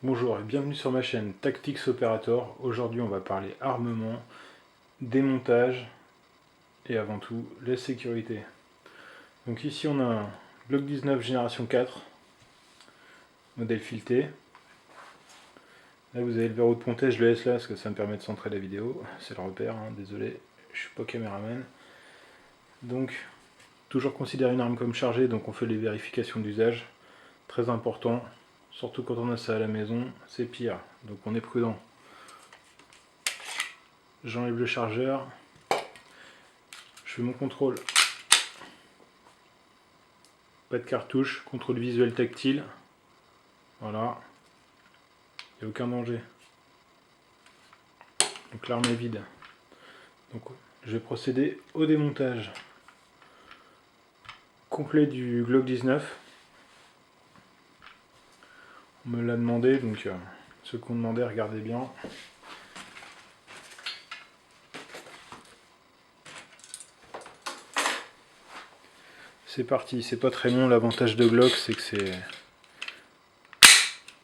Bonjour et bienvenue sur ma chaîne Tactics Operator. Aujourd'hui on va parler armement, démontage et avant tout la sécurité. Donc ici on a un Glock 19 génération 4, modèle fileté. Là vous avez le verrou de pontage, je le laisse là parce que ça me permet de centrer la vidéo. C'est le repère, hein. Désolé, je suis pas caméraman. Donc toujours considérer une arme comme chargée, donc on fait les vérifications d'usage. Très important, surtout quand on a ça à la maison, c'est pire. Donc on est prudent. J'enlève le chargeur. Je fais mon contrôle. Pas de cartouche, contrôle visuel tactile. Voilà. Il n'y a aucun danger. Donc l'arme est vide. Donc je vais procéder au démontage complet du Glock 19. On me l'a demandé, donc ceux qu'on demandait, regardez bien. C'est parti, c'est pas très long, l'avantage de Glock c'est que c'est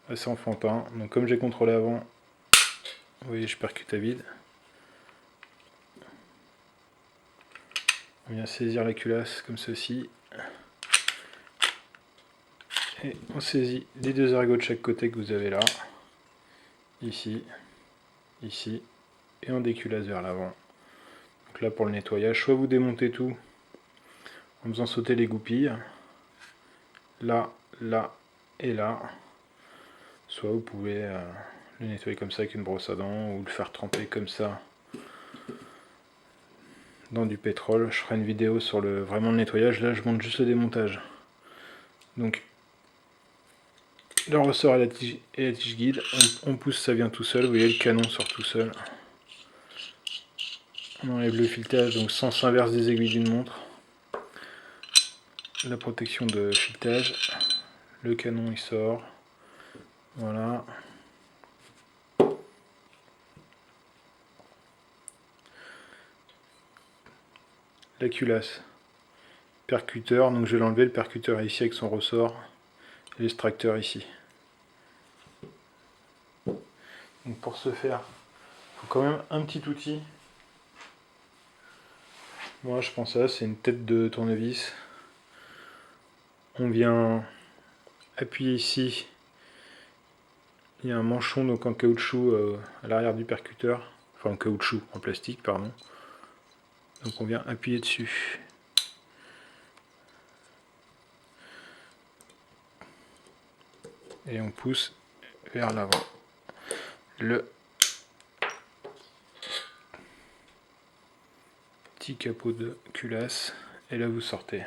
assez enfantin. Donc comme j'ai contrôlé avant, vous voyez je percute à vide. On vient saisir la culasse comme ceci. Et on saisit les deux ergots de chaque côté que vous avez là. Ici, ici, et on déculasse vers l'avant. Donc là pour le nettoyage, soit vous démontez tout en faisant sauter les goupilles, là, là et là, soit vous pouvez le nettoyer comme ça avec une brosse à dents ou le faire tremper comme ça dans du pétrole. Je ferai une vidéo sur vraiment le nettoyage, là je montre juste le démontage. Donc le ressort et la tige guide, on pousse, ça vient tout seul, vous voyez le canon sort tout seul. On enlève le filetage, donc sens inverse des aiguilles d'une montre. La protection de filetage, le canon il sort, voilà. La culasse, percuteur, donc je vais l'enlever, le percuteur est ici avec son ressort, et l'extracteur ici. Donc pour ce faire, il faut quand même un petit outil. Moi je pense à ça, c'est une tête de tournevis. On vient appuyer ici, il y a un manchon donc en caoutchouc à l'arrière du percuteur, enfin en caoutchouc, en plastique pardon. Donc on vient appuyer dessus. Et on pousse vers l'avant. Le petit capot de culasse. Et là vous sortez.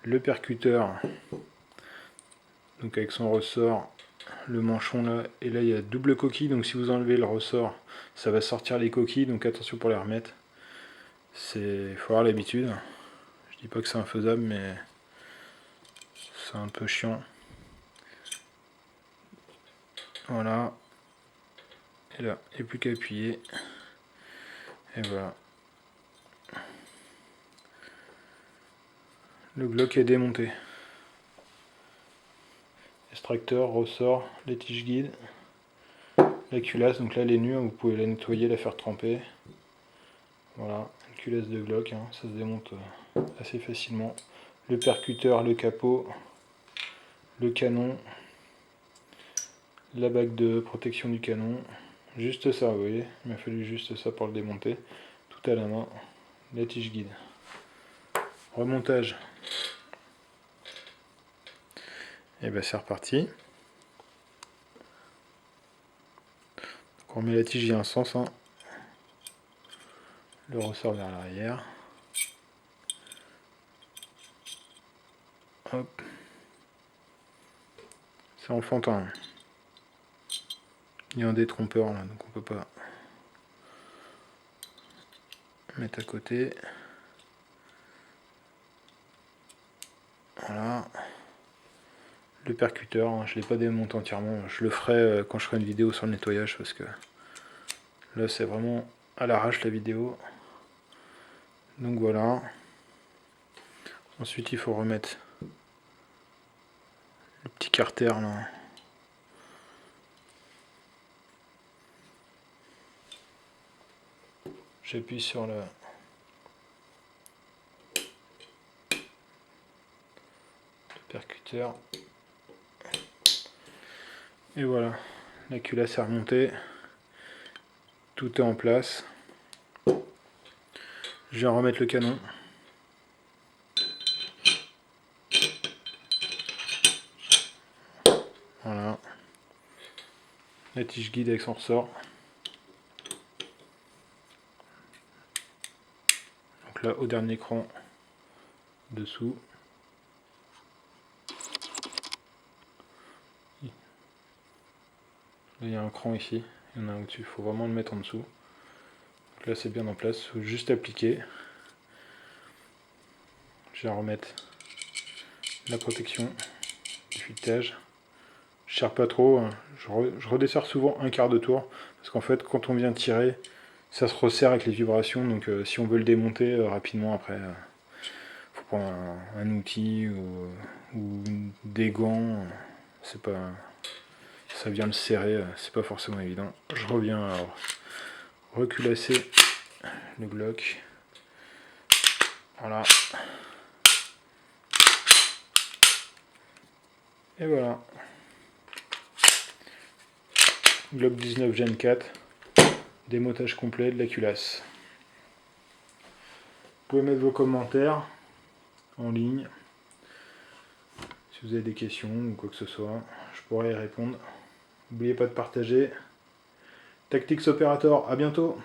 Le percuteur, donc avec son ressort, le manchon là, et là il y a double coquille, donc si vous enlevez le ressort, ça va sortir les coquilles, donc attention pour les remettre. Il faut avoir l'habitude. Je dis pas que c'est infaisable, mais c'est un peu chiant. Voilà. Et là, il n'y a plus qu'à appuyer. Et voilà. Le Glock est démonté. Extracteur, ressort, les tiges guides, la culasse, donc là elle est nue, vous pouvez la nettoyer, la faire tremper. Voilà, une culasse de Glock, hein, ça se démonte assez facilement. Le percuteur, le capot, le canon, la bague de protection du canon, juste ça, vous voyez, il m'a fallu juste ça pour le démonter, tout à la main, la tige guide. Remontage. Et bien c'est reparti. Donc on remet la tige, il y a un sens, hein. Le ressort vers l'arrière. Hop. C'est enfantin. Il y a un détrompeur là, donc on peut pas mettre à côté. Voilà. Le percuteur, hein, je ne l'ai pas démonté entièrement. Je le ferai quand je ferai une vidéo sur le nettoyage parce que là c'est vraiment à l'arrache la vidéo. Donc voilà. Ensuite il faut remettre le petit carter là J'appuie sur le percuteur. Et voilà, la culasse est remontée. Tout est en place. Je vais remettre le canon. Voilà. La tige guide avec son ressort. Donc là, au dernier cran, dessous. Là, il y a un cran ici. Il y en a un au-dessus. Il faut vraiment le mettre en dessous. Donc là, c'est bien en place. Il faut juste appliquer. Je vais remettre la protection du filetage. Je ne serre pas trop. Je redesserre souvent un quart de tour. Parce qu'en fait, quand on vient tirer, ça se resserre avec les vibrations. Donc si on veut le démonter rapidement après, faut prendre un outil ou des gants. C'est pas, ça vient le serrer. C'est pas forcément évident. Je reviens à reculasser le Glock. Voilà. Et voilà. Glock 19 Gen 4. Démontage complet de la culasse. Vous pouvez mettre vos commentaires en ligne. Si vous avez des questions ou quoi que ce soit, je pourrai y répondre. N'oubliez pas de partager. Tactics Operator, à bientôt!